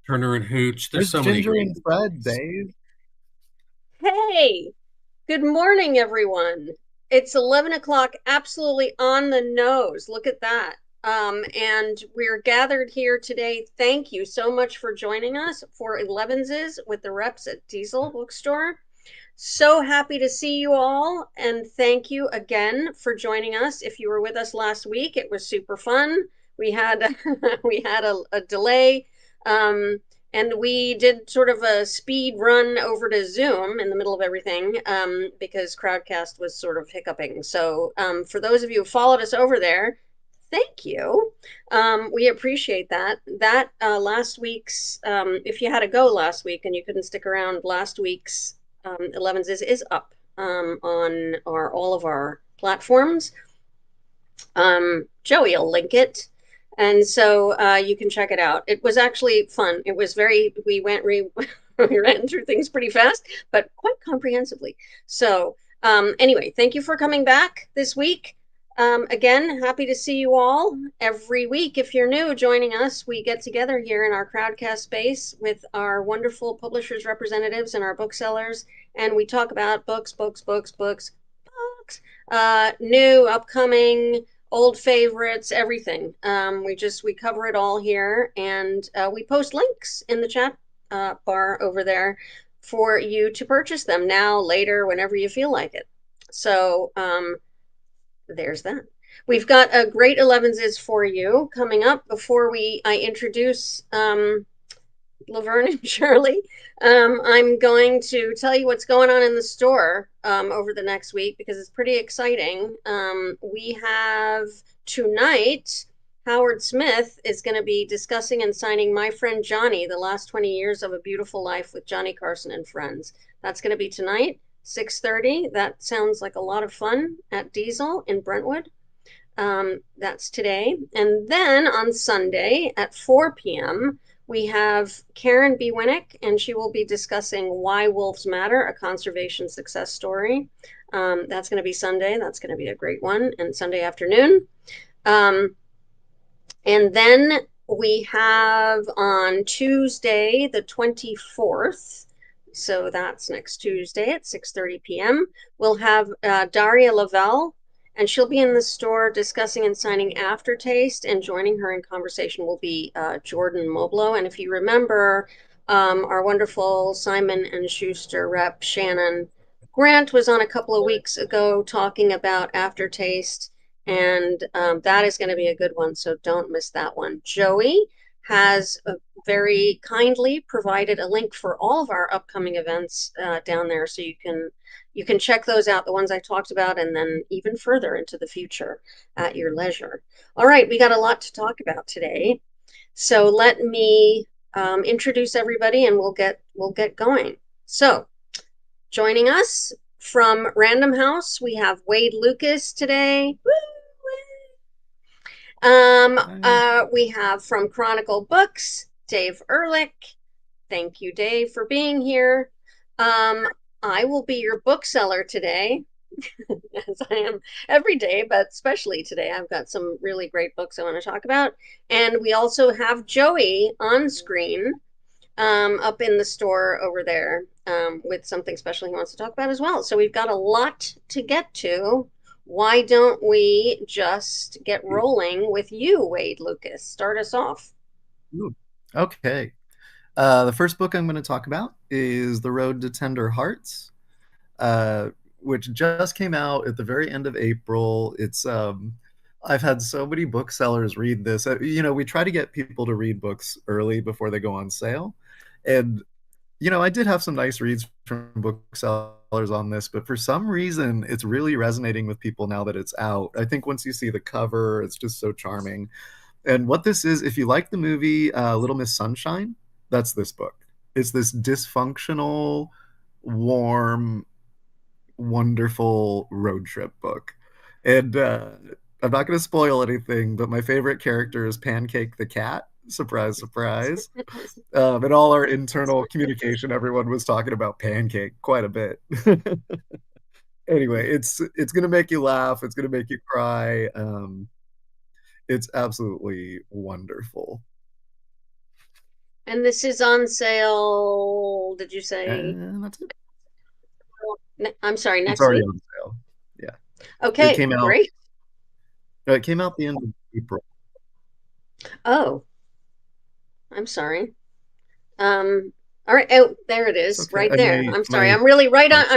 Turner and Hooch. There's There's so many Ginger great and Fred, movies. Dave. Hey, good morning, everyone. It's 11 o'clock, absolutely on the nose. Look at that. And we're gathered here today. Thank you so much for joining us for Elevenses with the reps at Diesel Bookstore. So happy to see you all, and thank you again for joining us. If you were with us last week, it was super fun. We had we had a delay, um, and we did sort of a speed run over to Zoom in the middle of everything because Crowdcast was sort of hiccuping. So for those of you who followed us over there, thank you. We appreciate that. That last week's, if you had to go last week and you couldn't stick around, last week's Elevenses is up on our all of our platforms. Joey will link it, and so you can check it out. It was actually fun. It was very. We ran through things pretty fast, but quite comprehensively. So anyway, thank you for coming back this week. Again, happy to see you all every week. If you're new joining us, we get together here in our Crowdcast space with our wonderful publishers representatives and our booksellers, and we talk about books, new, upcoming, old favorites, everything. We cover it all here, and we post links in the chat bar over there for you to purchase them now, later, whenever you feel like it. So there's that. We've got a great Elevenses for you coming up. Before I introduce Laverne and Shirley. I'm going to tell you what's going on in the store over the next week because it's pretty exciting. We have tonight, Howard Smith is going to be discussing and signing My Friend Johnny, The Last 20 Years of a Beautiful Life with Johnny Carson and Friends. That's going to be tonight, 6:30. That sounds like a lot of fun at Diesel in Brentwood. That's today. And then on Sunday at 4 p.m., we have Karen B. Winnick, and she will be discussing Why Wolves Matter, a conservation success story. That's going to be Sunday. That's going to be a great one, and Sunday afternoon. Um, and then we have on Tuesday, the 24th, so that's next Tuesday at 6:30 p.m., we'll have Daria Lavelle, and she'll be in the store discussing and signing Aftertaste, and joining her in conversation will be Jordan Moblo. And if you remember, our wonderful Simon and Schuster rep, Shannon Grant, was on a couple of weeks ago talking about Aftertaste, and that is going to be a good one, so don't miss that one. Joey has very kindly provided a link for all of our upcoming events down there, so you can check those out, the ones I talked about, and then even further into the future at your leisure. All right, we got a lot to talk about today, so let me introduce everybody, and we'll get going. So, joining us from Random House, we have Wade Lucas today. Hi. We have from Chronicle Books, Dave Ehrlich. Thank you, Dave, for being here. Um, I will be your bookseller today, as I am every day, but especially today. I've got some really great books I want to talk about. And we also have Joey on screen up in the store over there with something special he wants to talk about as well. So we've got a lot to get to. Why don't we just get rolling with you, Wade Lucas? Start us off. Ooh, okay. The first book I'm going to talk about is The Road to Tender Hearts, uh, which just came out at the very end of April. I've had so many booksellers read this. We try to get people to read books early before they go on sale. And I did have some nice reads from booksellers on this, but for some reason, it's really resonating with people now that it's out. I think once you see the cover, it's just so charming. And what this is, if you like the movie Little Miss Sunshine, that's this book. It's this dysfunctional, warm, wonderful road trip book. And I'm not going to spoil anything, but my favorite character is Pancake the cat. Surprise, surprise. In all our internal communication, everyone was talking about Pancake quite a bit. Anyway, it's gonna make you laugh. It's gonna make you cry. It's absolutely wonderful. And this is on sale, did you say? And that's it. I'm sorry, It's next already week? on sale. Yeah. It Okay, came out great. it came out the end of April. Oh, I'm sorry. Um, all right. Oh, there it It's is, okay. right there. I'm sorry. My I'm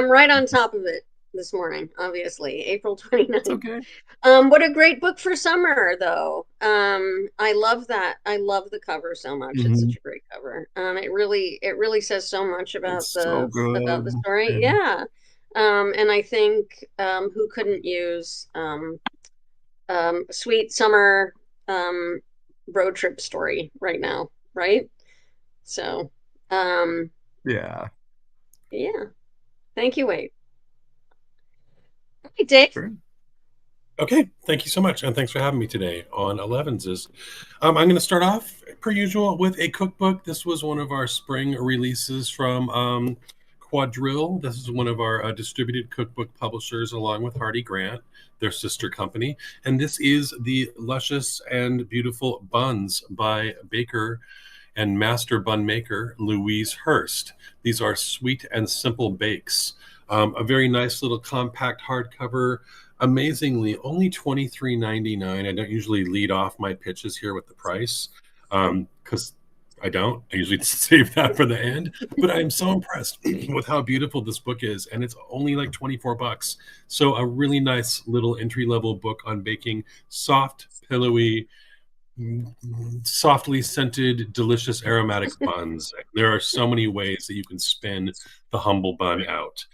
right on top of it this morning, obviously. April it's 29th. okay. What a great book for summer, though. I love that. I love the cover so much. It's Hmm. such a great cover. It really says so much It's so about the good. story. Yeah. Yeah. And I think who couldn't use a sweet summer um road trip story right now, right? So, um, Yeah. yeah. Thank you, Wade. Hey, Dave. Sure. Okay, thank you so much, and thanks for having me today on Elevenses. I'm going to start off, per usual, with a cookbook. This was one of our spring releases from Quadrille. This is one of our distributed cookbook publishers, along with Hardy Grant, their sister company. And this is the Luscious and Beautiful Buns by baker and master bun maker Louise Hurst. These are sweet and simple bakes. A very nice little compact hardcover. Amazingly, only $23.99. I don't usually lead off my pitches here with the price because I don't. I usually save that for the end. But I'm so impressed with how beautiful this book is, and it's only like 24 bucks. So a really nice little entry level book on baking soft, pillowy, softly scented, delicious aromatic buns. There are so many ways that you can spin the humble bun out.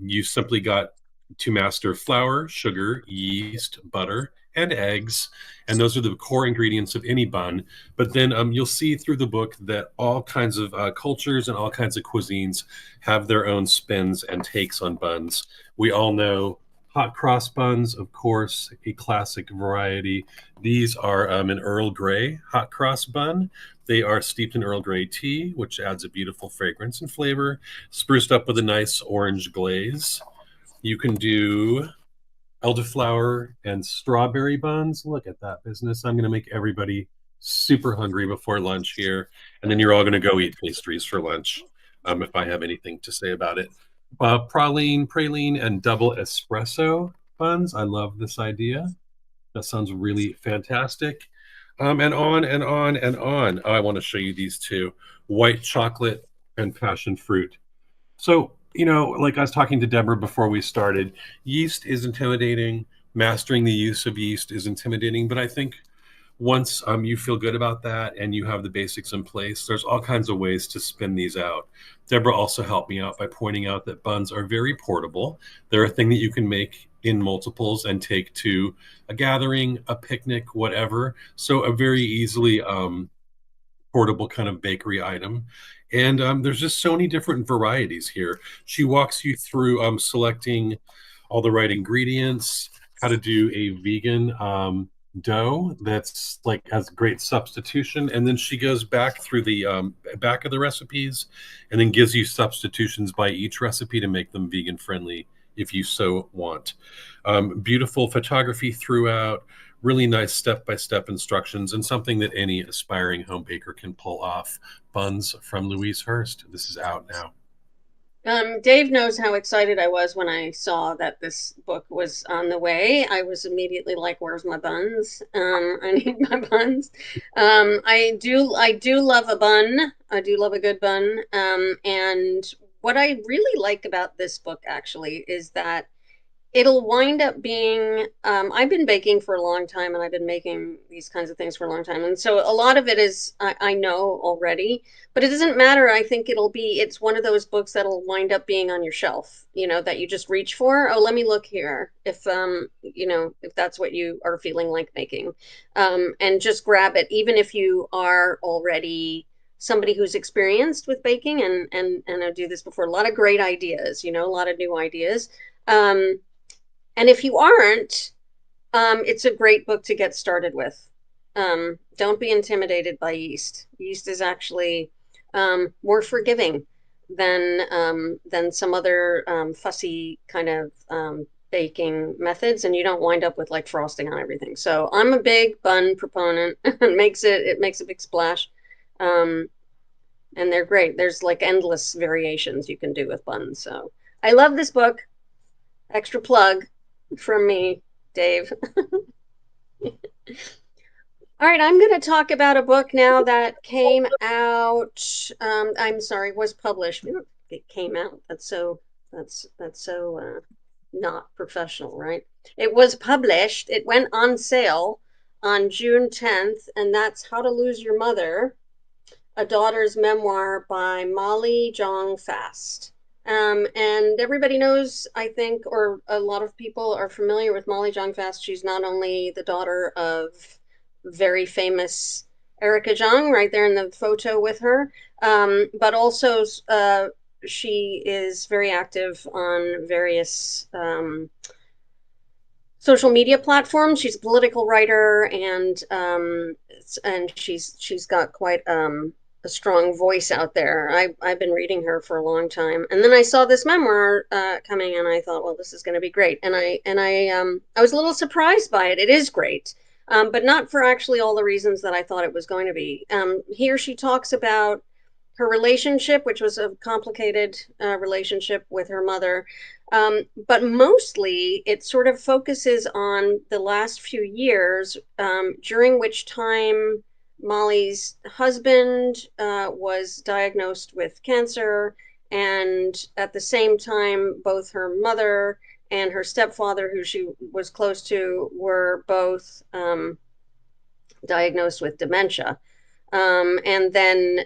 You simply got to master flour, sugar, yeast, butter, and eggs. And those are the core ingredients of any bun. But then you'll see through the book that all kinds of cultures and all kinds of cuisines have their own spins and takes on buns. We all know hot cross buns, of course, a classic variety. These are an Earl Grey hot cross bun. They are steeped in Earl Grey tea, which adds a beautiful fragrance and flavor, spruced up with a nice orange glaze. You can do elderflower and strawberry buns. Look at that business. I'm going to make everybody super hungry before lunch here. And then you're all going to go eat pastries for lunch if I have anything to say about it. Praline, and double espresso buns. I love this idea. That sounds really fantastic. And on and on and on. Oh, I want to show you these two: white chocolate and passion fruit. So, like I was talking to Deborah before we started, yeast is intimidating. Mastering the use of yeast is intimidating. But I think once you feel good about that and you have the basics in place, there's all kinds of ways to spin these out. Deborah also helped me out by pointing out that buns are very portable. They're a thing that you can make in multiples and take to a gathering, a picnic, whatever. So a very easily portable kind of bakery item. And there's just so many different varieties here. She walks you through selecting all the right ingredients, how to do a vegan dough that's like has great substitution, and then she goes back through the back of the recipes, and then gives you substitutions by each recipe to make them vegan friendly if you so want. Beautiful photography throughout, really nice step-by-step instructions, and something that any aspiring home baker can pull off. Buns from Louise Hurst. This is out now. Dave knows how excited I was when I saw that this book was on the way. I was immediately like, "Where's my buns? I need my buns." I do love a bun. I do love a good bun. And what I really like about this book actually is that it'll wind up being I've been baking for a long time and I've been making these kinds of things for a long time, and so a lot of it is I know already, but it doesn't matter. I think it's one of those books that'll wind up being on your shelf, that you just reach for. Oh, let me look here, if that's what you are feeling like making, and just grab it, even if you are already somebody who's experienced with baking and I do this before. A lot of great ideas, a lot of new ideas. And if you aren't, it's a great book to get started with. Don't be intimidated by yeast. Yeast is actually more forgiving than some other fussy kind of baking methods, and you don't wind up with like frosting on everything. So I'm a big bun proponent. It makes a big splash. Um, and they're great. There's like endless variations you can do with buns. So I love this book. Extra plug from me, Dave. All right, I'm going to talk about a book now that came out. I'm sorry, was published. It came out. That's so not professional, right? It was published. It went on sale on June 10th, and that's How to Lose Your Mother, A Daughter's Memoir by Molly Jong Fast. And everybody knows, I think, or a lot of people are familiar with Molly Jong Fast. She's not only the daughter of very famous Erica Jong, right there in the photo with her, but also she is very active on various social media platforms. She's a political writer, and she's got quite a strong voice out there. I've been reading her for a long time, and then I saw this memoir coming, and I thought, well, this is going to be great. And I was a little surprised by it. It is great, but not for actually all the reasons that I thought it was going to be. Here she talks about her relationship, which was a complicated relationship with her mother. But mostly it sort of focuses on the last few years, during which time Molly's husband was diagnosed with cancer. And at the same time, both her mother and her stepfather, who she was close to, were both diagnosed with dementia. And then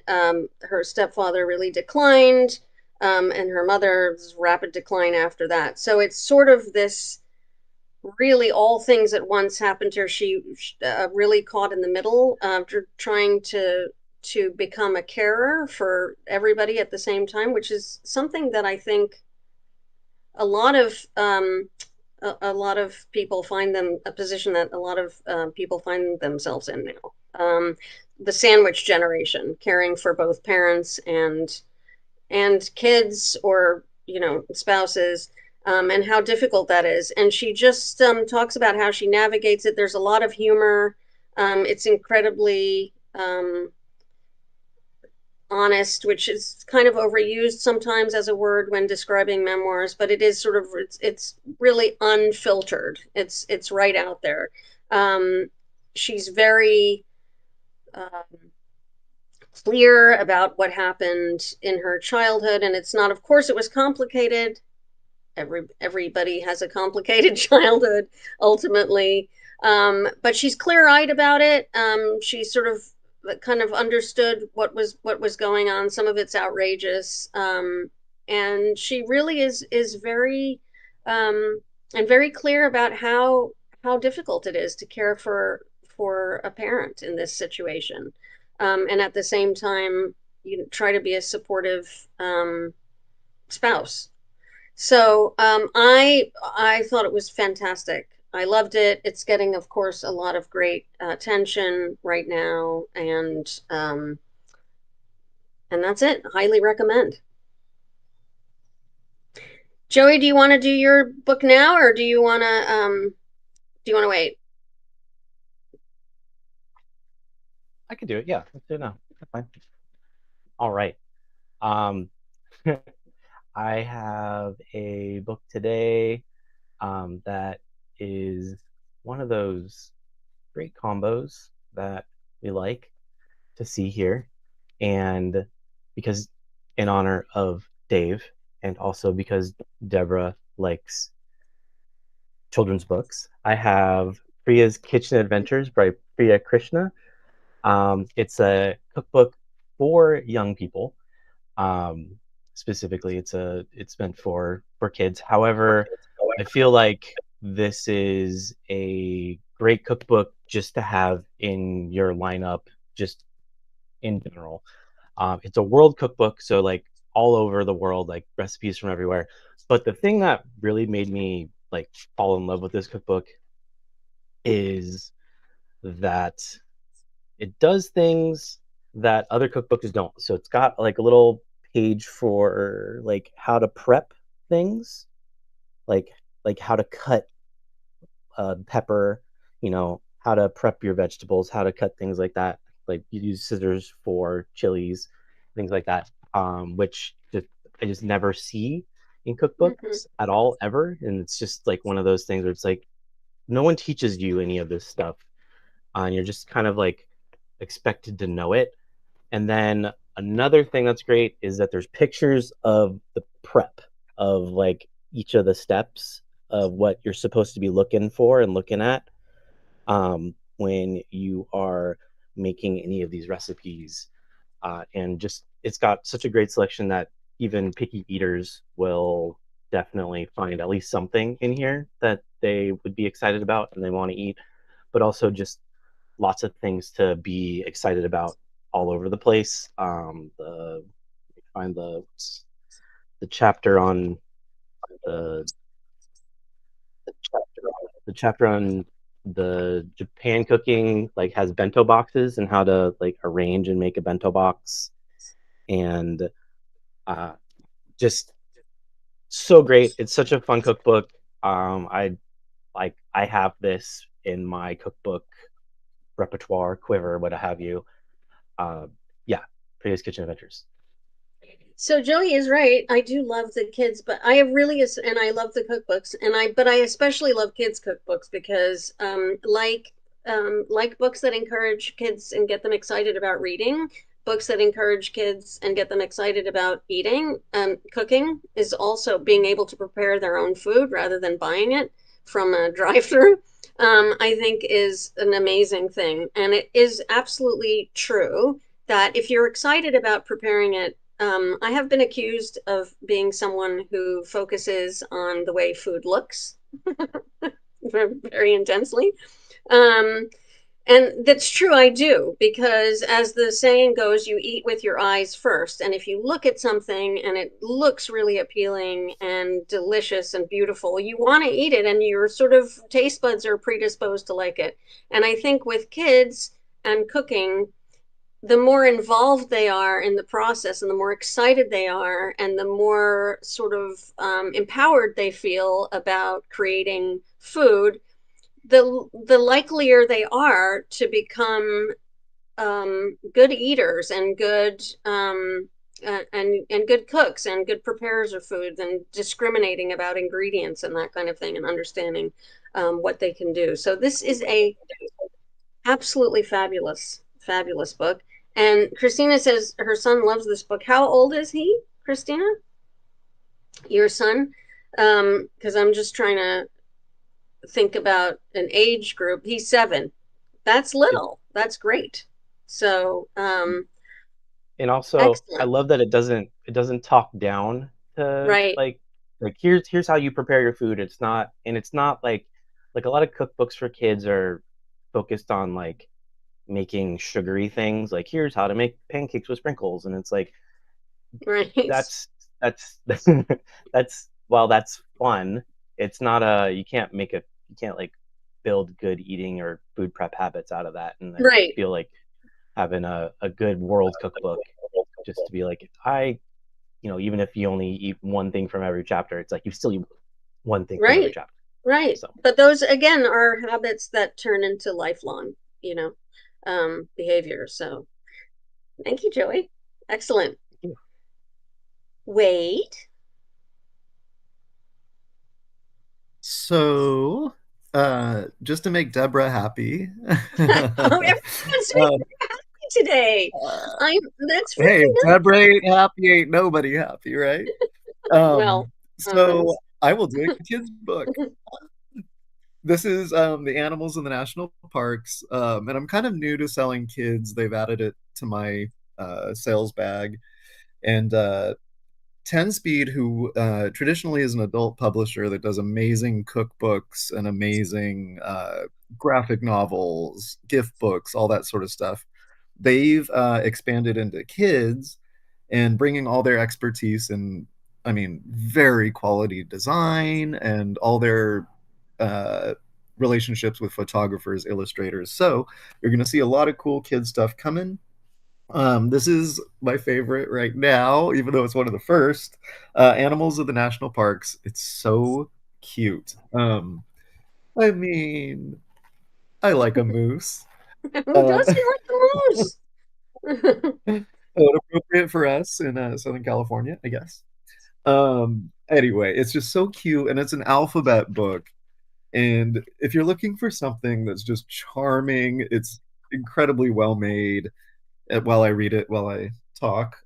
her stepfather really declined, and her mother's rapid decline after that. So it's sort of this really all things at once happened to her. She really caught in the middle, trying to become a carer for everybody at the same time, which is something that I think a lot of a lot of people find them a position that a lot of people find themselves in now. The sandwich generation, caring for both parents and kids, or spouses, and how difficult that is. And she just talks about how she navigates it. There's a lot of humor. It's incredibly honest, which is kind of overused sometimes as a word when describing memoirs, but it is sort of it's really unfiltered. It's right out there. She's very clear about what happened in her childhood, and it's not, of course, it was complicated. Everybody has a complicated childhood ultimately, but she's clear-eyed about it. She sort of kind of understood what was going on. Some of it's outrageous, and she really is very and very clear about how difficult it is to care for a parent in this situation, and at the same time, try to be a supportive spouse. So I thought it was fantastic. I loved it. It's getting, of course, a lot of great attention right now, and that's it. Highly recommend. Joey, do you want to do your book now, or do you want to wait? I can do it. Yeah, let's do it now. That's fine. All right. Um, I have a book today that is one of those great combos that we like to see here. And because in honor of Dave, and also because Deborah likes children's books, I have Priya's Kitchen Adventures by Priya Krishna. It's a cookbook for young people. Specifically, it's meant for kids. However, I feel like this is a great cookbook just to have in your lineup, just in general. It's a world cookbook, so like all over the world, like recipes from everywhere. But the thing that really made me like fall in love with this cookbook is that it does things that other cookbooks don't. So it's got like a little page for like how to prep things, like how to cut pepper, how to prep your vegetables, how to cut things like that. Like you use scissors for chilies, things like that, which I just never see in Mm-hmm. cookbooks at all ever. And it's just like one of those things where it's like no one teaches you any of this stuff, and you're just kind of like expected to know it. And then another thing that's great is that there's pictures of the prep of like each of the steps of what you're supposed to be looking for and looking at, when you are making any of these recipes. And just it's got such a great selection that even picky eaters will definitely find at least something in here that they would be excited about and they want to eat, but also just lots of things to be excited about all over the place. Find the chapter on the the chapter on the Japan cooking, like has bento boxes and how to like arrange and make a bento box, and uh, just so great. It's such a fun cookbook. I have this in my cookbook repertoire, quiver, what have you. Uh, yeah, Previous Kitchen Adventures. So Joey is right. I do love the kids, but I really is, and I love the cookbooks, but I especially love kids cookbooks because, like books that encourage kids and get them excited about reading, books that encourage kids and get them excited about eating, cooking is also being able to prepare their own food rather than buying it from a drive-through. I think is an amazing thing, and it is absolutely true that if you're excited about preparing it, I have been accused of being someone who focuses on the way food looks very intensely. Um, and that's true, I do, because as the saying goes, you eat with your eyes first. And if you look at something and it looks really appealing and delicious and beautiful, you want to eat it, and your sort of taste buds are predisposed to like it. And I think with kids and cooking, the more involved they are in the process and the more excited they are and the more sort of empowered they feel about creating food, the likelier they are to become good eaters and good and good cooks and good preparers of food and discriminating about ingredients and that kind of thing and understanding what they can do. So this is a absolutely fabulous book. And Christina says her son loves this book. How old is he, Christina? Your son? Because I'm just trying to think about an age group. He's 7. That's Yep. little. That's great. So, And also, I excellent. love that it doesn't talk down to Right. like here's how you prepare your food. It's not like a lot of cookbooks for kids are focused on like making sugary things. Like here's how to make pancakes with sprinkles, and it's like Right. that's that's while that's fun, it's not a you can't like build good eating or food prep habits out of that. And I Right. feel like having a good world cookbook just to be like even if you only eat one thing from every chapter, it's like you still eat one thing from every Right. chapter. Right. So But those again are habits that turn into lifelong, behavior. So thank you, Joey. Excellent. Wait. So, just to make Deborah happy, Oh, everyone's uh, happy today. I'm That's hey, really if Deborah ain't happy, ain't nobody happy, right? well. So I will do a kid's book. This is the animals in the national parks, and I'm kind of new to selling kids. They've added it to my sales bag, and 10 Speed, who traditionally is an adult publisher that does amazing cookbooks and amazing graphic novels, gift books, all that sort of stuff. They've expanded into kids and bringing all their expertise in, I mean, very quality design and all their uh, relationships with photographers, illustrators. So you're going to see a lot of cool kid stuff coming. This is my favorite right now, even though it's one of the first. Animals of the National Parks. It's so cute. I mean, I like a moose. Who Uh, doesn't like the moose? appropriate for us in Southern California, I guess. Anyway, it's just so cute, and it's an alphabet book. And if you're looking for something that's just charming, it's incredibly well made. While I read it, while I talk,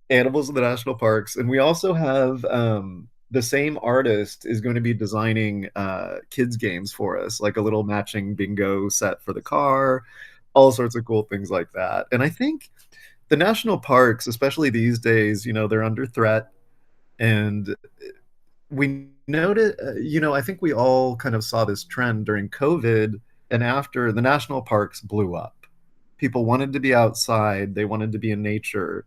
Animals in the National Parks, and we also have the same artist is going to be designing kids games for us, like a little matching bingo set for the car, all sorts of cool things like that. And I think the national parks, especially these days, they're under threat, and we noted, I think we all kind of saw this trend during COVID and after the national parks blew up. People wanted to be outside, they wanted to be in nature,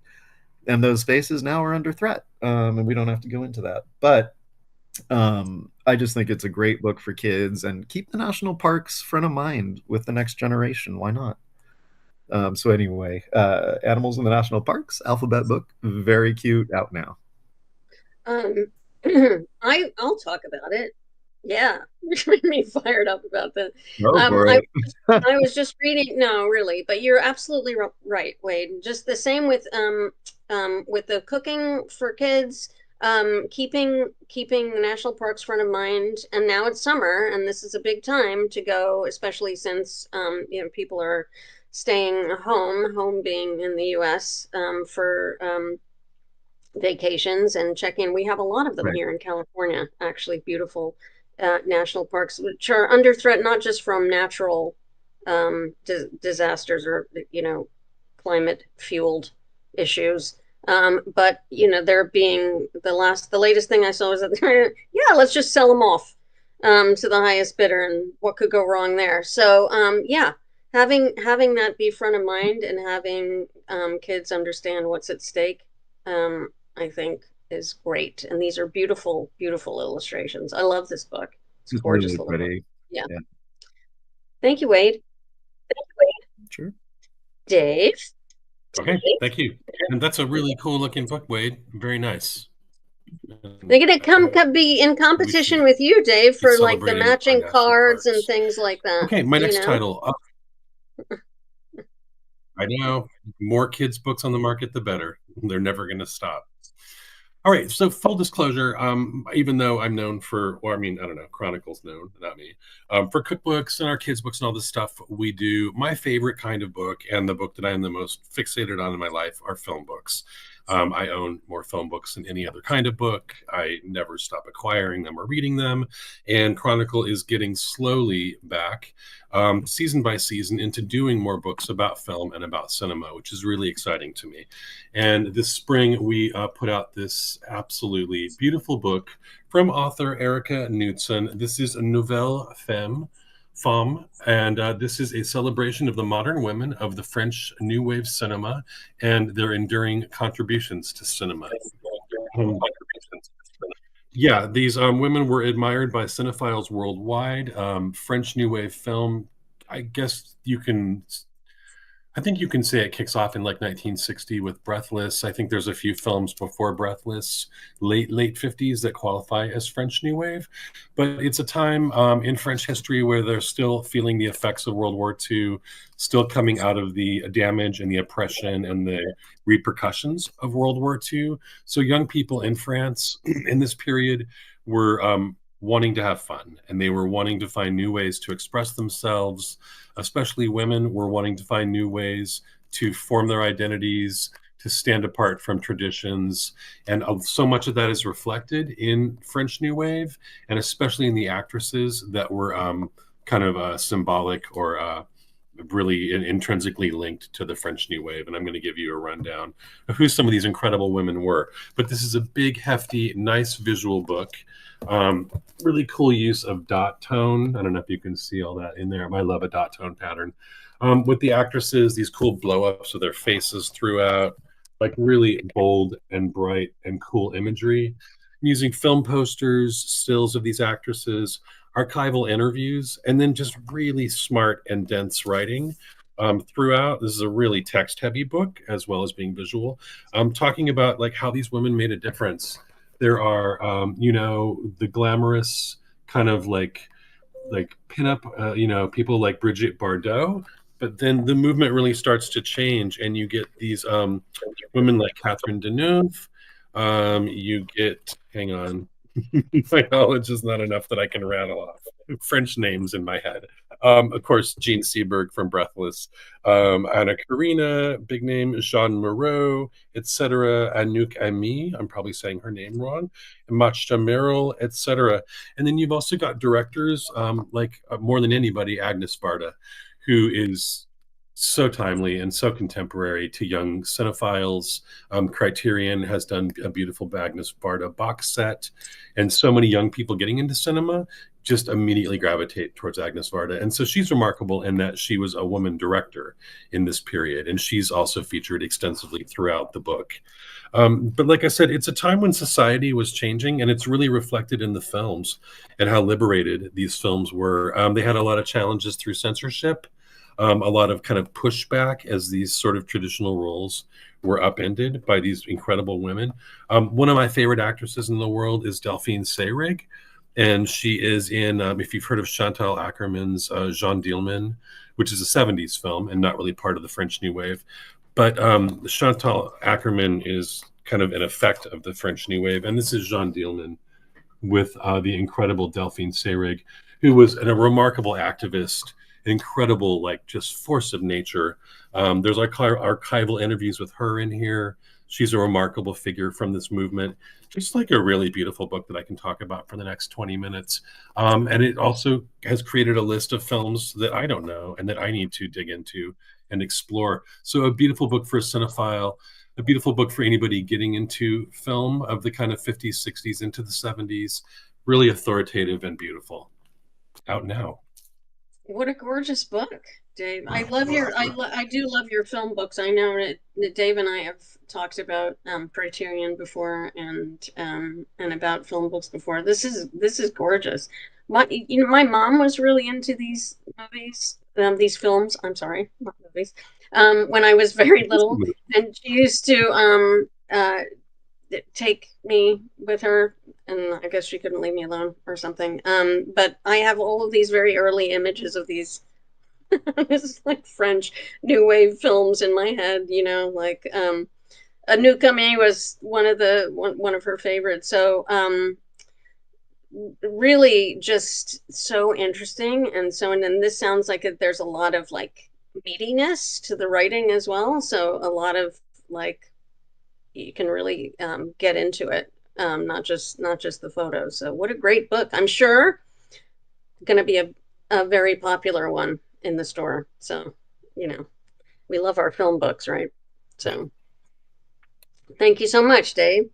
and those spaces now are under threat. And we don't have to go into that. But I just think it's a great book for kids, and keep the national parks front of mind with the next generation. Why not? So anyway, Animals in the National Parks, alphabet book, very cute, out now. Um, I'll talk about it. Yeah, you made me fired up about that. Go for I it. I was just reading. No, really, but you're absolutely right, Wade. Just the same with the cooking for kids. Keeping the national parks front of mind, and now it's summer, and this is a big time to go, especially since people are staying home being in the U.S. For vacations and check in. We have a lot of them Right. here in California, actually beautiful national parks, which are under threat not just from natural disasters or climate fueled issues, but they're being the latest thing I saw was that yeah, let's just sell them off to the highest bidder, and what could go wrong there? So yeah, having that be front of mind and having kids understand what's at stake, I think is great. And these are beautiful, beautiful illustrations. I love this book. It's a It's gorgeous really little book. pretty. Yeah. Yeah, Thank you, Wade. sure. Dave. Okay, thank you. And that's a really cool looking book, Wade. Very nice. They're gonna come be in competition with you, Dave, for like the Celebrating our matching national cards and parks. things like that. Okay, my next title. I know, more kids' books on the market, the better. They're never going to stop. All right, so full disclosure, even though I'm known for, or I mean, I don't know, Chronicle's known, not me, for cookbooks and our kids' books and all this stuff, we do my favorite kind of book, and the book that I am the most fixated on in my life are film books. I own more film books than any other kind of book. I never stop acquiring them or reading them. And Chronicle is getting slowly back, season by season, into doing more books about film and about cinema, which is really exciting to me. And this spring, we put out this absolutely beautiful book from author Erica Knudsen. This is a Nouvelle Femme, and this is a celebration of the modern women of the French New Wave cinema and their enduring contributions to cinema. Yeah, these women were admired by cinephiles worldwide. French New Wave film, I guess I think you can say it kicks off in like 1960 with Breathless. I think there's a few films before Breathless, late 50s, that qualify as French New Wave. But it's a time in French history where they're still feeling the effects of World War II, still coming out of the damage and the oppression and the repercussions of World War II. So young people in France in this period were wanting to have fun, and they were wanting to find new ways to express themselves. Especially women were wanting to find new ways to form their identities, to stand apart from traditions. And so much of that is reflected in French New Wave, and especially in the actresses that were kind of symbolic or really intrinsically linked to the French New Wave. And I'm going to give you a rundown of who some of these incredible women were. But this is a big, hefty, nice visual book. Really cool use of dot tone. I don't know if you can see all that in there. I love a dot tone pattern. With the actresses, these cool blow-ups of their faces throughout, like really bold and bright and cool imagery. I'm using film posters, stills of these actresses, archival interviews, and then just really smart and dense writing throughout. This is a really text-heavy book as well as being visual. Talking about like how these women made a difference. There are, the glamorous kind of like pinup, people like Brigitte Bardot, But then the movement really starts to change, and you get these women like Catherine Deneuve. You get, hang on, my knowledge is not enough that I can rattle off French names in my head. Of course, Jean Seberg from Breathless, Anna Karina, big name, Jean Moreau, etc. Anouk Ami, I'm probably saying her name wrong, Machta Merrill, etc. And then you've also got directors like more than anybody, Agnes Varda, who is so timely and so contemporary to young cinephiles. Criterion has done a beautiful Agnes Varda box set, and so many young people getting into cinema just immediately gravitate towards Agnes Varda. And so she's remarkable in that she was a woman director in this period, and she's also featured extensively throughout the book. But like I said, it's a time when society was changing, and it's really reflected in the films and how liberated these films were. They had a lot of challenges through censorship, a lot of kind of pushback as these sort of traditional roles were upended by these incredible women. One of my favorite actresses in the world is Delphine Seyrig, and she is in, if you've heard of Chantal Akerman's Jean Dielman, which is a 70s film and not really part of the French New Wave. But Chantal Akerman is kind of an effect of the French New Wave. And this is Jean Dielman with the incredible Delphine Seyrig, who was a remarkable activist, incredible, like, just force of nature. There's archival interviews with her in here. She's a remarkable figure from this movement. Just like a really beautiful book that I can talk about for the next 20 minutes. And it also has created a list of films that I don't know and that I need to dig into and explore. So a beautiful book for a cinephile, a beautiful book for anybody getting into film of the kind of 50s, 60s into the 70s. Really authoritative and beautiful. Out now. What a gorgeous book, Dave. I love I do love your film books. I know that Dave and I have talked about Criterion before and about film books before. This is gorgeous. My mom was really into these movies, these films. I'm sorry, not movies. When I was very little, and she used to take me with her, and I guess she couldn't leave me alone or something. But I have all of these very early images of these this is like French New Wave films in my head, like Anouk Ami was one of her favorites. So really just so interesting. And then this sounds like there's a lot of like meatiness to the writing as well. So a lot of like you can really get into it, not just the photos. So what a great book. I'm sure going to be a very popular one in the store. So, we love our film books, right? So thank you so much, Dave.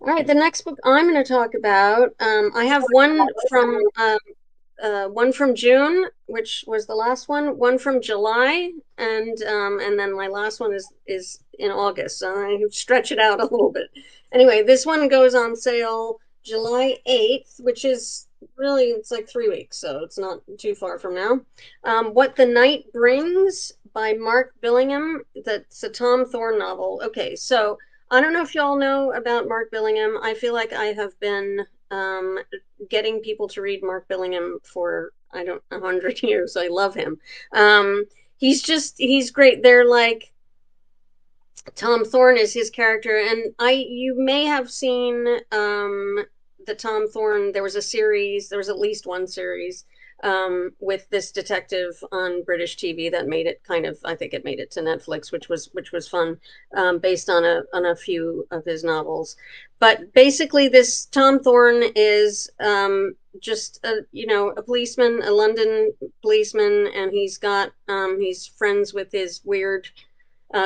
All right, the next book I'm going to talk about, I have one from June, which was the last one from July, and then my last one is in August. So I stretch it out a little bit. Anyway, this one goes on sale July 8th, which is really, it's like 3 weeks, so it's not too far from now. What the Night Brings by Mark Billingham. That's a Tom Thorne novel. Okay, so I don't know if y'all know about Mark Billingham. I feel like I have been getting people to read Mark Billingham for 100 years. I love him. He's great. They're like, Tom Thorne is his character, and you may have seen the Tom Thorne. There was at least one series with this detective on British TV that made it I think it made it to Netflix, which was fun, based on a few of his novels. But basically, this Tom Thorne is just a policeman, a London policeman, and he's friends with his weird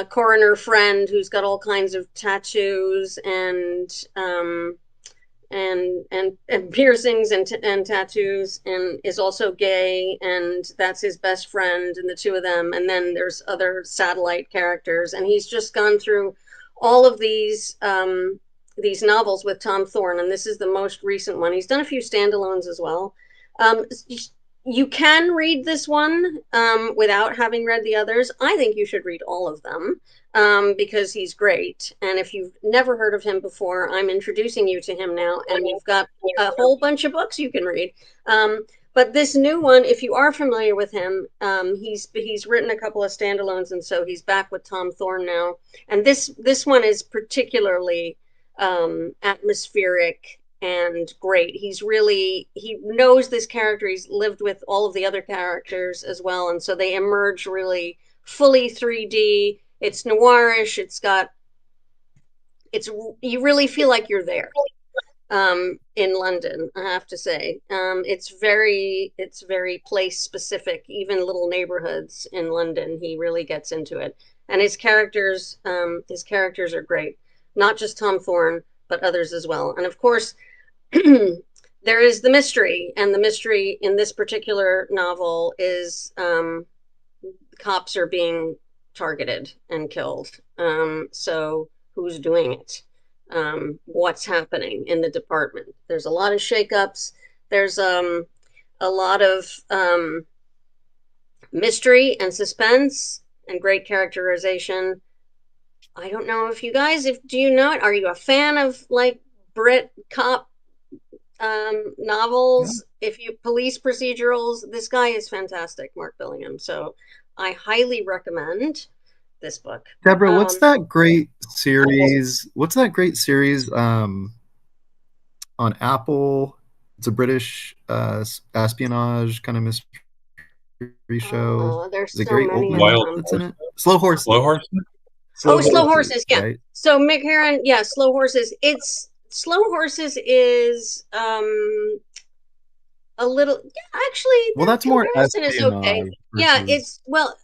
coroner friend who's got all kinds of tattoos and piercings and tattoos, and is also gay, and that's his best friend, and the two of them. And then there's other satellite characters, and he's just gone through all of these novels with Tom Thorne, and this is the most recent one. He's done a few standalones as well. You can read this one without having read the others. I think you should read all of them because he's great. And if you've never heard of him before, I'm introducing you to him now, and you've got a whole bunch of books you can read. But this new one, if you are familiar with him, he's written a couple of standalones, and so he's back with Tom Thorne now. And this one is particularly atmospheric and great. He knows this character. He's lived with all of the other characters as well, and so they emerge really fully 3D. It's noirish. You really feel like you're there in London, I have to say. It's very place specific, even little neighborhoods in London. He really gets into it. And his characters are great. Not just Tom Thorne, but others as well. And of course, there is the mystery, and the mystery in this particular novel is cops are being targeted and killed. So who's doing it? What's happening in the department? There's a lot of shakeups. There's a lot of mystery and suspense and great characterization. I don't know if you guys, do you know it? Are you a fan of like Brit cop novels? Yeah. If you police procedurals, this guy is fantastic, Mark Billingham. So I highly recommend this book. Deborah, what's that great series? What's that great series on Apple? It's a British espionage kind of mystery show. There's the so Great many Wild of them. That's in it. Slow Horses. Slow Horses. Slow Horses. Yeah. Right? So Mick Herron. Yeah, Slow Horses. Slow Horses is a little. Yeah, actually. Well, that's more espionage. Is okay. Yeah, it's well.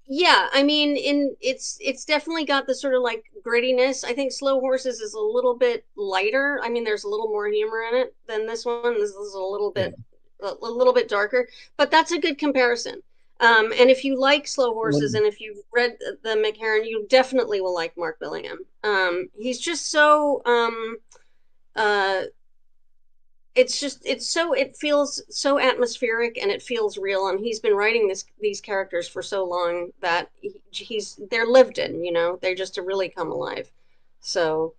Yeah. I mean, it's definitely got the sort of like grittiness. I think Slow Horses is a little bit lighter. I mean, there's a little more humor in it than this one. This is a little bit darker, but that's a good comparison. And if you like Slow Horses, and if you've read the Mick Herron, you definitely will like Mark Billingham. He's just so it feels so atmospheric, and it feels real, and he's been writing these characters for so long that they're lived in, they just really come alive. So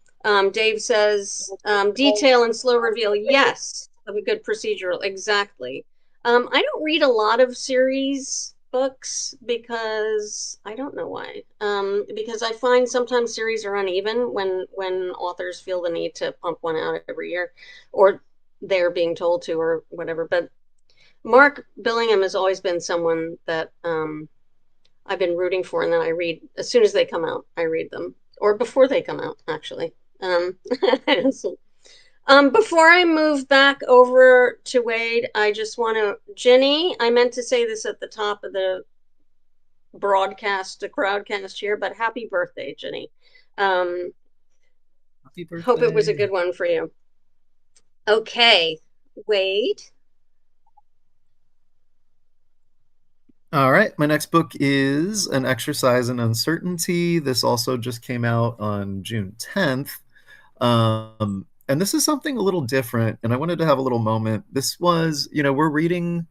Dave says detail and slow reveal, yes, of a good procedural. Exactly. I don't read a lot of series books because I don't know why. Because I find sometimes series are uneven when authors feel the need to pump one out every year, or they're being told to, or whatever. But Mark Billingham has always been someone that I've been rooting for, and then I read as soon as they come out. I read them, or before they come out, actually. Before I move back over to Wade, I just want to, Jenny, I meant to say this at the top of the crowdcast here, but happy birthday, Jenny. Happy birthday. Hope it was a good one for you. Okay, Wade. All right, my next book is An Exercise in Uncertainty. This also just came out on June 10th. And this is something a little different, and I wanted to have a little moment. This was, we're reading,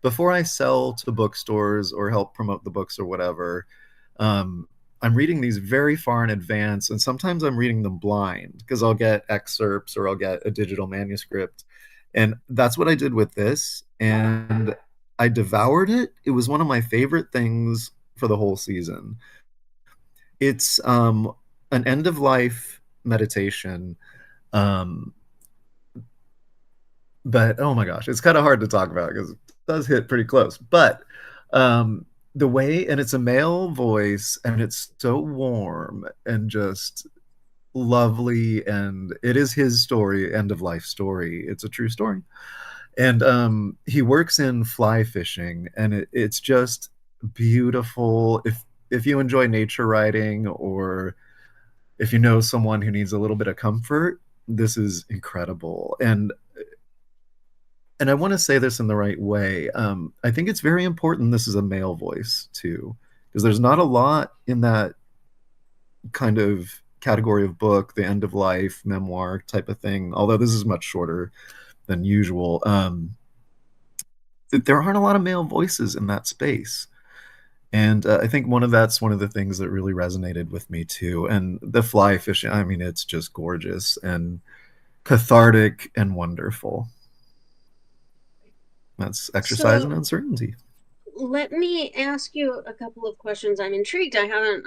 before I sell to bookstores or help promote the books or whatever, I'm reading these very far in advance, and sometimes I'm reading them blind because I'll get excerpts or I'll get a digital manuscript. And that's what I did with this, and I devoured it. It was one of my favorite things for the whole season. It's an end-of-life meditation. But oh my gosh, it's kind of hard to talk about because it does hit pretty close. But the way, and it's a male voice, and it's so warm and just lovely, and it is his story, end of life story. It's a true story. And he works in fly fishing, and it's just beautiful. If you enjoy nature writing, or if you know someone who needs a little bit of comfort, this is incredible. And I want to say this in the right way. I think it's very important this is a male voice too, because there's not a lot in that kind of category of book, the end of life memoir type of thing, although this is much shorter than usual. There aren't a lot of male voices in that space. And I think that's one of the things that really resonated with me too. And the fly fishing, I mean, it's just gorgeous and cathartic and wonderful. That's exercise So and uncertainty. let me ask you a couple of questions. I'm intrigued. I haven't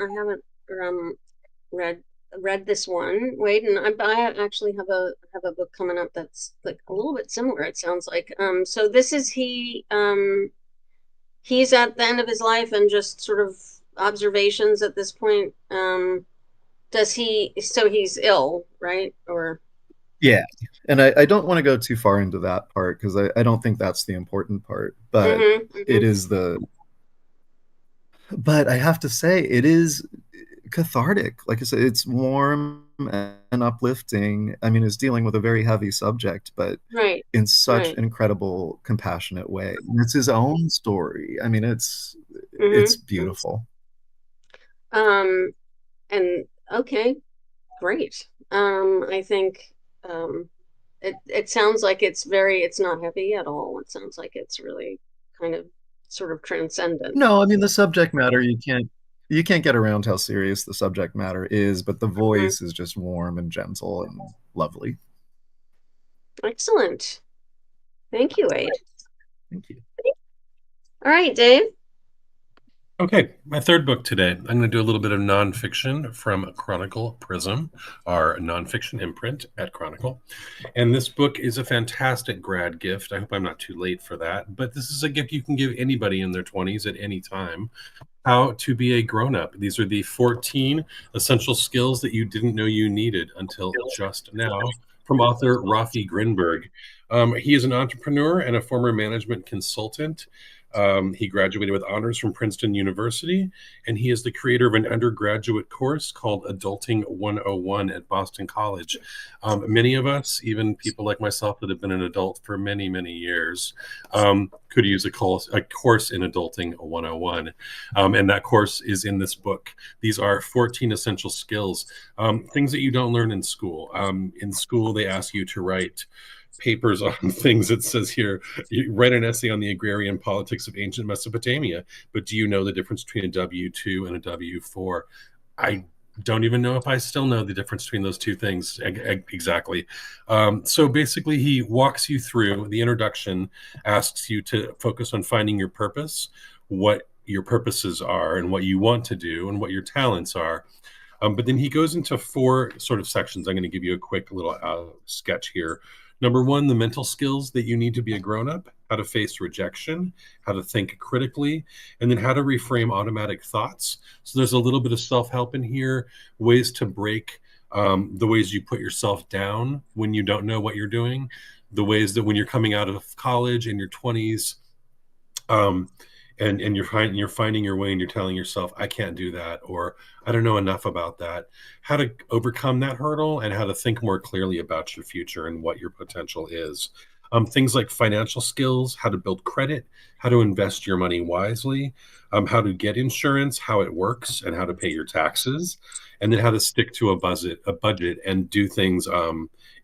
read this one, Wade, and I actually have a book coming up that's like a little bit similar. It sounds like. So this is he's at the end of his life and just sort of observations at this point. Does he? So he's ill, right? Or Yeah. And I don't want to go too far into that part because I don't think that's the important part, but it is but I have to say it is cathartic. Like I said, it's warm and uplifting. I mean, it's dealing with a very heavy subject, but right, in such right. an incredible, compassionate way. And it's his own story. I mean, it's Mm-hmm. beautiful. And okay, great. I think it sounds like it's not heavy at all. It sounds like it's really kind of sort of transcendent. No, I mean the subject matter you can't get around how serious the subject matter is, but the Mhm. voice is just warm and gentle and lovely. Excellent. Thank you, Wade. Thank you. All right, Dave. Okay, my third book today. I'm going to do a little bit of nonfiction from Chronicle Prism, our nonfiction imprint at Chronicle. And this book is a fantastic grad gift. I hope I'm not too late for that, but this is a gift you can give anybody in their 20s at any time. How to be a grown-up. These are the 14 essential skills that you didn't know you needed until just now, from author Rafi Grinberg. He is an entrepreneur and a former management consultant. He graduated with honors from Princeton University, and he is the creator of an undergraduate course called Adulting 101 at Boston College. Many of us, even people like myself that have been an adult for many, many years, could use a course in Adulting 101. And that course is in this book. These are 14 essential skills, things that you don't learn in school. In school, they ask you to write papers on things. It says here, you write an essay on the agrarian politics of ancient Mesopotamia, but do you know the difference between a W-2 and a W-4? I don't even know if I still know the difference between those two things exactly. So basically, he walks you through the introduction, asks you to focus on finding your purpose, what your purposes are, and what you want to do, and what your talents are. But then he goes into 4 sort of sections. I'm going to give you a quick little sketch here. Number 1, the mental skills that you need to be a grown-up, how to face rejection, how to think critically, and then how to reframe automatic thoughts. So there's a little bit of self-help in here, ways to break the ways you put yourself down when you don't know what you're doing, the ways that when you're coming out of college in your 20s, and you're finding your way and you're telling yourself, I can't do that, or I don't know enough about that, how to overcome that hurdle and how to think more clearly about your future and what your potential is. Things like financial skills, how to build credit, how to invest your money wisely, how to get insurance, how it works, and how to pay your taxes, and then how to stick to a budget and do things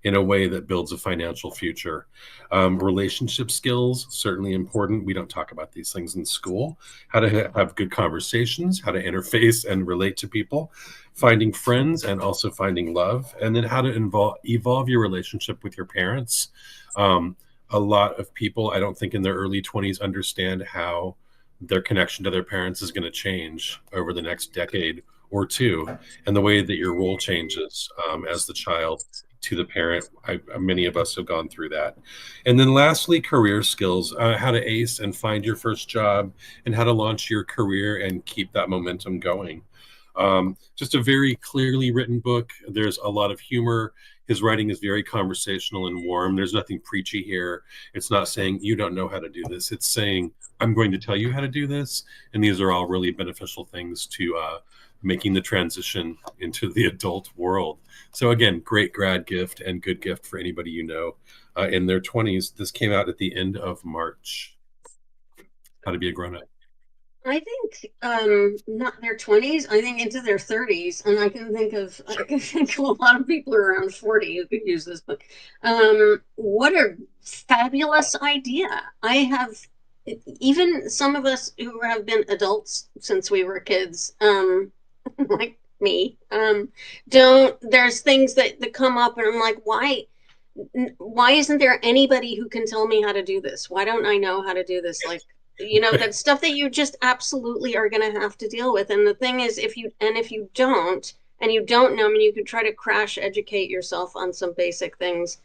in a way that builds a financial future. Relationship skills, certainly important. We don't talk about these things in school. How to have good conversations, how to interface and relate to people, finding friends and also finding love, and then how to evolve your relationship with your parents. A lot of people, I don't think in their early 20s, understand how their connection to their parents is going to change over the next decade or two, and the way that your role changes as the child to the parent. Many of us have gone through that. And then lastly, career skills, how to ace and find your first job, and how to launch your career and keep that momentum going. Just a very clearly written book. There's a lot of humor. His writing is very conversational and warm. There's nothing preachy here. It's not saying you don't know how to do this. It's saying I'm going to tell you how to do this. And these are all really beneficial things to making the transition into the adult world. So again, great grad gift and good gift for anybody you know in their 20s. This came out at the end of March. How to be a grown-up. I think not their 20s, I think into their 30s, and I can think of a lot of people around 40 who could use this book. What a fabulous idea. I have even some of us who have been adults since we were kids, like me, don't there's things that come up and I'm like, why why isn't there anybody who can tell me how to do this? Why don't I know how to do this? Like, that stuff that you just absolutely are going to have to deal with. And the thing is, if you don't, and you don't know, I mean, you could try to crash educate yourself on some basic things,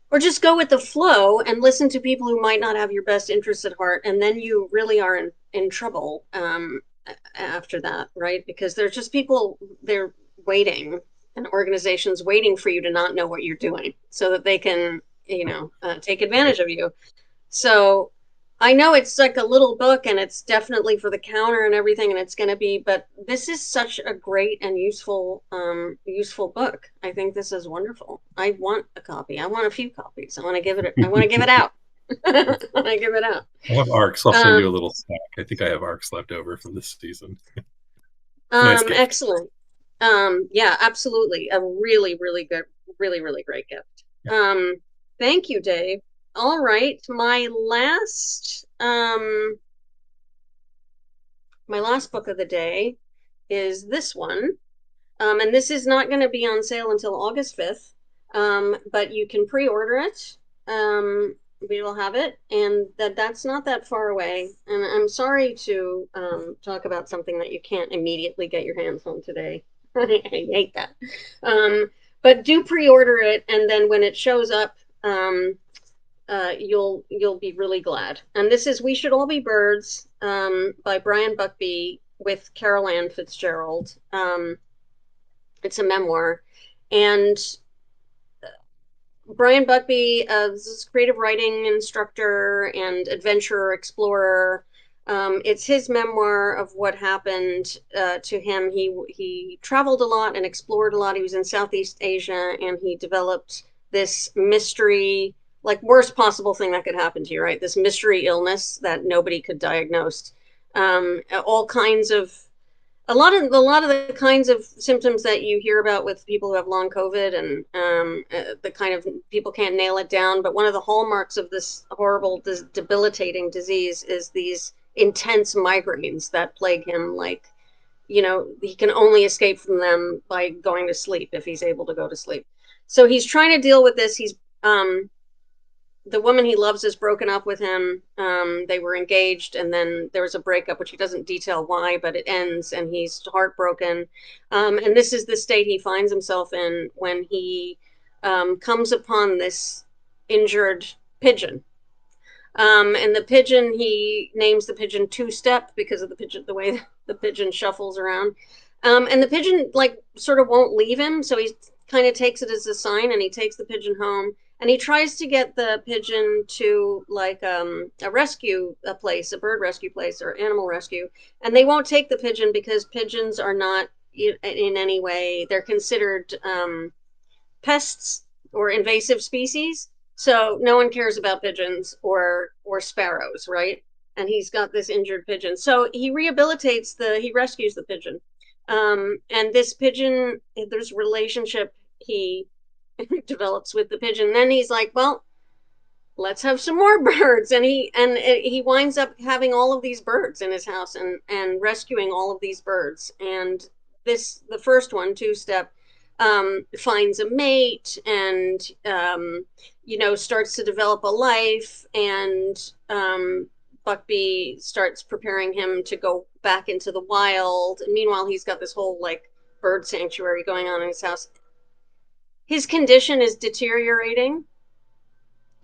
or just go with the flow and listen to people who might not have your best interests at heart. And then you really are in trouble after that, right? Because there's just people, they're waiting, and organizations waiting for you to not know what you're doing so that they can, take advantage of you. So I know it's like a little book and it's definitely for the counter and everything, and it's going to be, but this is such a great and useful book. I think this is wonderful. I want a copy. I want a few copies. I want to give it out. I want to give it out. I have ARCs. I'll send you a little stack. I think I have ARCs left over from this season. Nice gift. Excellent. Yeah, absolutely. A really, really good, really, really great gift. Yeah. Thank you, Dave. All right, my last book of the day is this one, and this is not going to be on sale until August 5th, but you can pre-order it. We will have it, and that's not that far away. And I'm sorry to talk about something that you can't immediately get your hands on today. I hate that. But do pre-order it, and then when it shows up, you'll be really glad. And this is We Should All Be Birds, by Brian Buckby with Carol Ann Fitzgerald. It's a memoir, and Brian Buckby is a creative writing instructor and adventurer explorer. It's his memoir of what happened to him. He traveled a lot and explored a lot. He was in Southeast Asia, and he developed this mystery, like worst possible thing that could happen to you, right? This mystery illness that nobody could diagnose. All kinds of a lot of the kinds of symptoms that you hear about with people who have long COVID, and the kind of people can't nail it down. But one of the hallmarks of this horrible, this debilitating disease is these intense migraines that plague him. Like, he can only escape from them by going to sleep, if he's able to go to sleep. So he's trying to deal with this. He's the woman he loves is broken up with him. They were engaged, and then there was a breakup, which he doesn't detail why, but it ends, and he's heartbroken. And this is the state he finds himself in when he comes upon this injured pigeon. And the pigeon, he names the pigeon Two Step because of the way the pigeon shuffles around. And the pigeon, like, sort of won't leave him, so he kind of takes it as a sign, and he takes the pigeon home. And he tries to get the pigeon to, like, a place, a bird rescue place or animal rescue. And they won't take the pigeon because pigeons are not in any way, they're considered pests or invasive species. So no one cares about pigeons or sparrows, right? And he's got this injured pigeon. So he he rescues the pigeon. And this pigeon, there's a relationship he develops with the pigeon. Then he's like, well, let's have some more birds. And he winds up having all of these birds in his house and rescuing all of these birds. And the first one, Two Step, finds a mate and, starts to develop a life. And Buckby starts preparing him to go back into the wild. And meanwhile, he's got this whole, like, bird sanctuary going on in his house. His condition is deteriorating,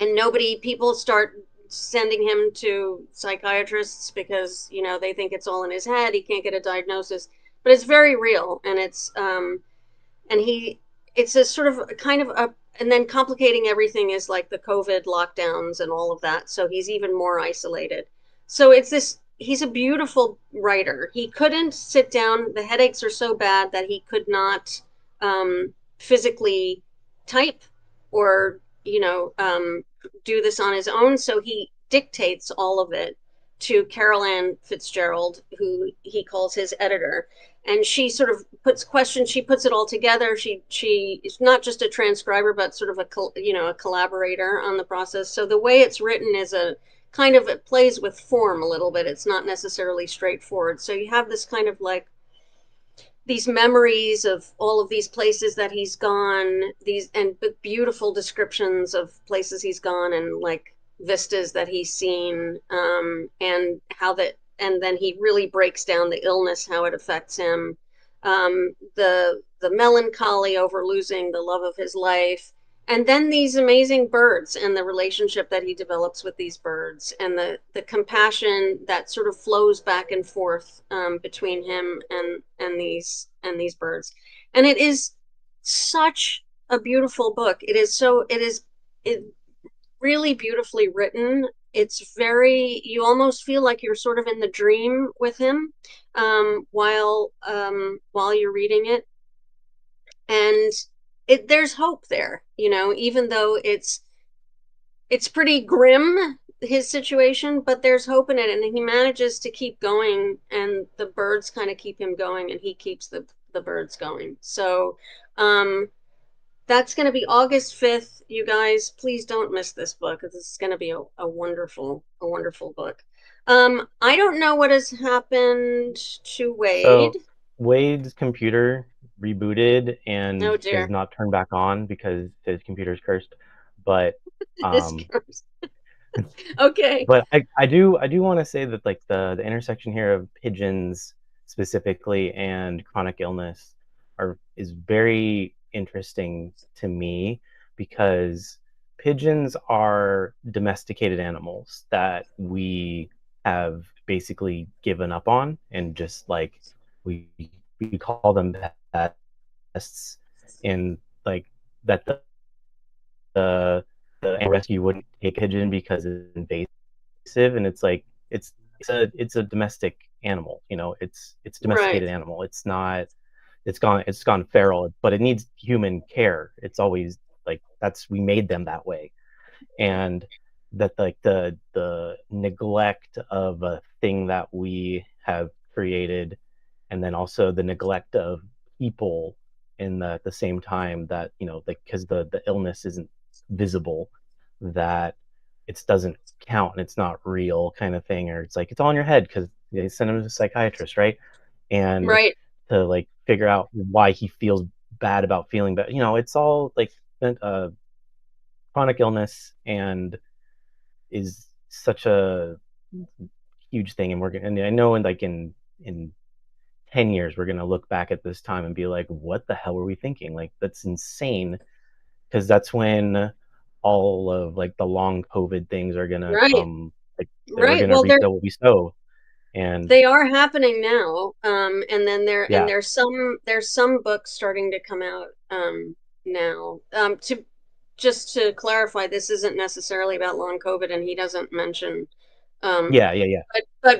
and people start sending him to psychiatrists because, they think it's all in his head. He can't get a diagnosis, but it's very real. And it's a sort of and then complicating everything is like the COVID lockdowns and all of that. So he's even more isolated. So he's a beautiful writer. He couldn't sit down. The headaches are so bad that he could not, physically type or do this on his own, so he dictates all of it to Carol Ann Fitzgerald, who he calls his editor, and she sort of puts questions, she puts it all together. She is not just a transcriber, but sort of a collaborator on the process. So the way it's written is it plays with form a little bit. It's not necessarily straightforward. So you have this kind of, like, these memories of all of these places that he's gone, these and beautiful descriptions of places he's gone and like vistas that he's seen, and how that, and then he really breaks down the illness, how it affects him, the melancholy over losing the love of his life, and then these amazing birds and the relationship that he develops with these birds, and the compassion that sort of flows back and forth, between him and these birds. And it is such a beautiful book. It really beautifully written. It's very, you almost feel like you're sort of in the dream with him, while you're reading it. And there's hope there, even though it's pretty grim, his situation, but there's hope in it, and he manages to keep going, and the birds kind of keep him going, and he keeps the birds going. So that's going to be August 5th, you guys. Please don't miss this book. This is going to be a wonderful book. I don't know what has happened to Wade. So Wade's computer rebooted and Oh dear. is not turned back on because his computer's cursed. But okay. But I do want to say that like the intersection here of pigeons specifically and chronic illness is very interesting to me, because pigeons are domesticated animals that we have basically given up on, and just like we call them pests, and like that the rescue wouldn't take a pigeon because it's invasive, and it's like it's a domestic animal, it's a domesticated animal. It's not, it's gone feral, but it needs human care. It's always like, we made them that way. And that like the neglect of a thing that we have created, and then also the neglect of people in the same time, that like, because the illness isn't visible, that it doesn't count and it's not real, kind of thing, or it's like it's all in your head because they send him to a psychiatrist, right? And to like figure out why he feels bad about feeling bad, it's all like chronic illness, and is such a huge thing. And I know in 10 years we're going to look back at this time and be like, what the hell were we thinking? Like, that's insane, because that's when all of like the long COVID things are going to come, like we're going to reap what we sow. And they are happening now, and then there's some books starting to come out now. To clarify, this isn't necessarily about long COVID, and he doesn't mention. But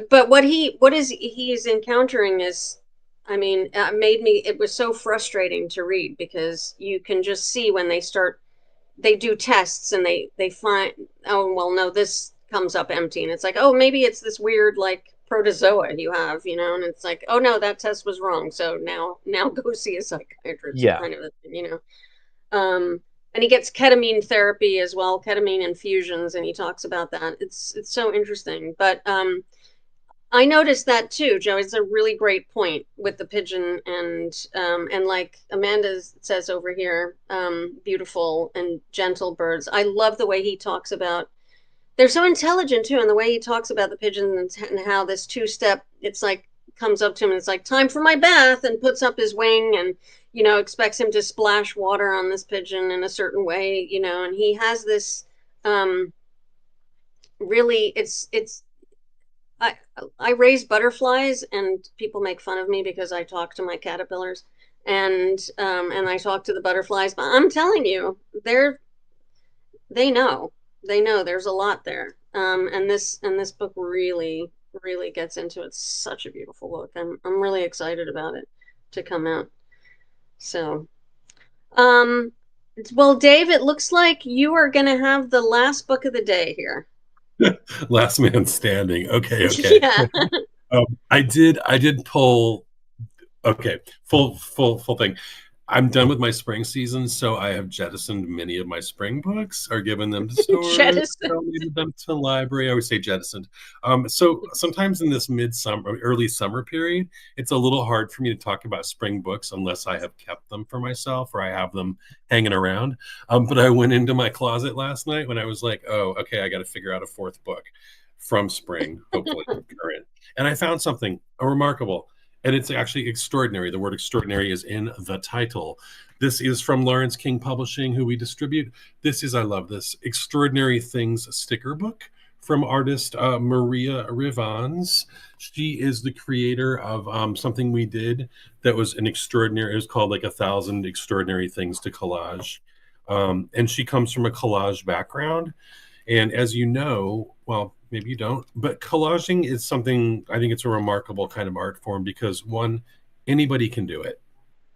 what he's encountering is, I mean, it was so frustrating to read, because you can just see when they do tests and they find, oh well, no, this comes up empty, and it's like, oh, maybe it's this weird like protozoa you have, and it's like, oh no, that test was wrong, so now go see a psychiatrist, kind of a thing, and he gets ketamine therapy as well, ketamine infusions, and he talks about that. It's so interesting. But I noticed that too, Joe. It's a really great point with the pigeon, and like Amanda says over here, beautiful and gentle birds. I love the way he talks about. They're so intelligent too, and the way he talks about the pigeon, and how this two-step, it's like, comes up to him and it's like, time for my bath, and puts up his wing, and expects him to splash water on this pigeon in a certain way, and he has this really, I raise butterflies, and people make fun of me because I talk to my caterpillars, and I talk to the butterflies, but I'm telling you, they know there's a lot there. And this book really gets into it. It's such a beautiful book. I'm really excited about it to come out. So, well, Dave, it looks like you are going to have the last book of the day here. Last man standing. Okay. Yeah. I did pull. Okay, full thing. I'm done with my spring season, so I have jettisoned many of my spring books or given them to stores, Jettison. donated them to the library. I always say jettisoned. So sometimes in this midsummer, early summer period, it's a little hard for me to talk about spring books unless I have kept them for myself or I have them hanging around. But I went into my closet last night when I was like, oh, okay, I got to figure out a fourth book from spring, hopefully current. And I found something remarkable. And it's actually extraordinary. The word extraordinary is in the title. This is from Lawrence King Publishing, who we distribute. This is, I love this, Extraordinary Things sticker book from artist Maria Rivans. She is the creator of something we did that was an extraordinary, it was called like 1,000 Extraordinary Things to Collage. And she comes from a collage background. And as you know, well, maybe you don't, but collaging is something, I think it's a remarkable kind of art form because one, anybody can do it,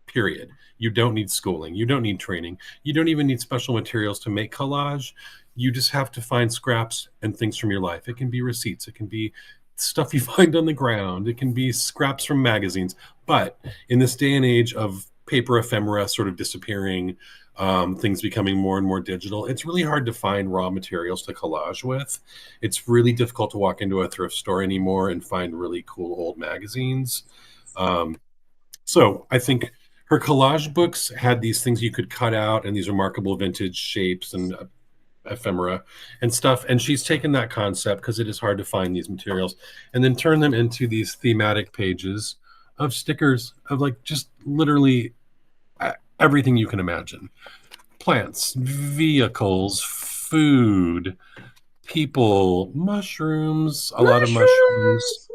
period. You don't need schooling. You don't need training. You don't even need special materials to make collage. You just have to find scraps and things from your life. It can be receipts. It can be stuff you find on the ground. It can be scraps from magazines. But in this day and age of paper ephemera sort of disappearing, things becoming more and more digital, it's really hard to find raw materials to collage with. It's really difficult to walk into a thrift store anymore and find really cool old magazines. So I think her collage books had these things you could cut out and these remarkable vintage shapes and ephemera and stuff. And she's taken that concept because it is hard to find these materials and then turn them into these thematic pages of stickers of like just literally everything you can imagine. Plants, vehicles, food, people, mushrooms, a lot of mushrooms.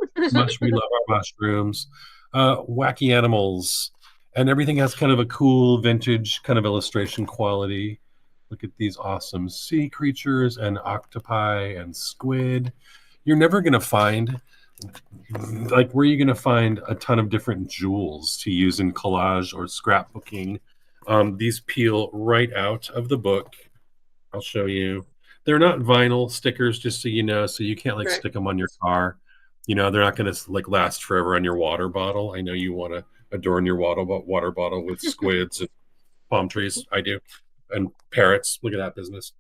We love our mushrooms. Wacky animals. And everything has kind of a cool vintage kind of illustration quality. Look at these awesome sea creatures and octopi and squid. You're never going to find, like, where are you going to find a ton of different jewels to use in collage or scrapbooking? These peel right out of the book. I'll show you. They're not vinyl stickers, just so you know, so you can't like Right. stick them on your car. You know, they're not going to like last forever on your water bottle. I know you want to adorn your water bottle with squids and palm trees. I do. And parrots. Look at that business.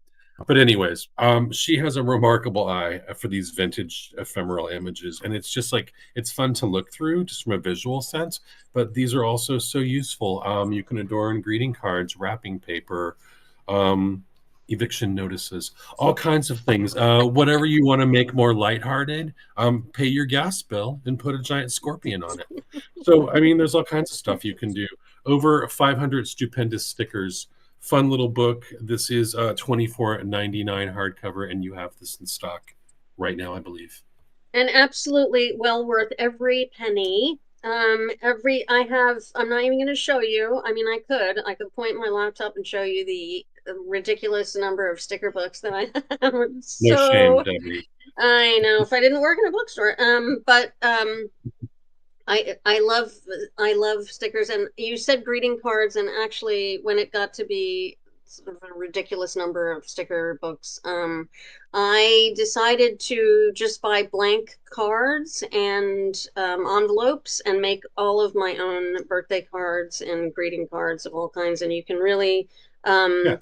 But anyways, she has a remarkable eye for these vintage ephemeral images, and it's just like it's fun to look through just from a visual sense. But these are also so useful. You can adorn greeting cards, wrapping paper, eviction notices, all kinds of things. Whatever you want to make more lighthearted, pay your gas bill and put a giant scorpion on it. So, I mean, there's all kinds of stuff you can do. Over 500 stupendous stickers. Fun little book. This is $24.99 hardcover, and you have this in stock right now, I believe. And absolutely well worth every penny. I'm not even going to show you. I mean, I could point my laptop and show you the ridiculous number of sticker books that I have. No shame, So Debbie. I know if I didn't work in a bookstore. But I love stickers, and you said greeting cards, and actually when it got to be sort of a ridiculous number of sticker books, I decided to just buy blank cards and envelopes and make all of my own birthday cards and greeting cards of all kinds, and you can really Yeah.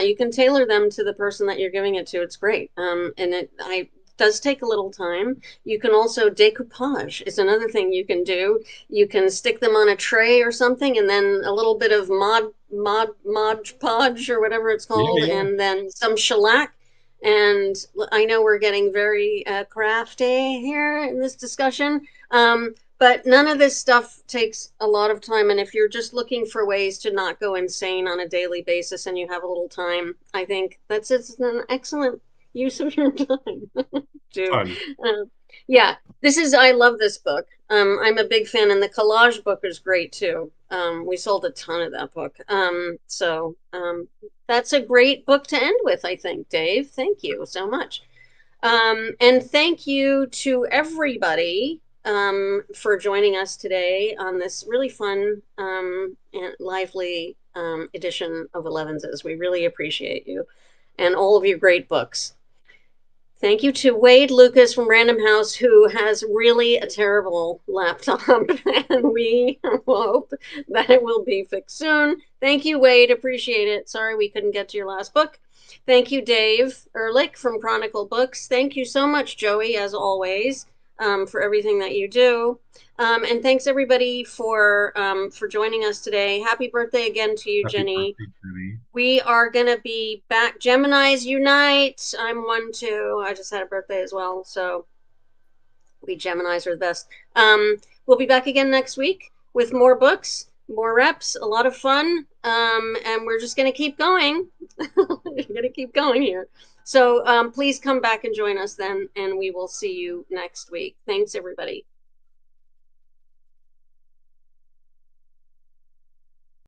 you can tailor them to the person that you're giving it to. It's great. And I does take a little time. You can also decoupage is another thing you can do. You can stick them on a tray or something, and then a little bit of Mod Podge or whatever it's Yeah, called, yeah. and then some shellac. And I know we're getting very crafty here in this discussion, but none of this stuff takes a lot of time. And if you're just looking for ways to not go insane on a daily basis and you have a little time, I think that's an excellent use of your time. Do. Fun. Yeah, I love this book. I'm a big fan, and the collage book is great too. We sold a ton of that book. That's a great book to end with, I think, Dave. Thank you so much. And thank you to everybody for joining us today on this really fun and lively edition of Elevenses. We really appreciate you and all of your great books. Thank you to Wade Lucas from Random House, who has really a terrible laptop, and we hope that it will be fixed soon. Thank you, Wade. Appreciate it. Sorry we couldn't get to your last book. Thank you, Dave Ehrlich from Chronicle Books. Thank you so much, Joey, as always, for everything that you do. And thanks everybody for joining us today. Happy birthday again to you, Happy Jenny. birthday, Jenny. We are going to be back. Geminis unite. I'm one too. I just had a birthday as well. So we Geminis are the best. We'll be back again next week with more books, more reps, a lot of fun. And we're just going to keep going. We're going to keep going here. So please come back and join us then. And we will see you next week. Thanks, everybody.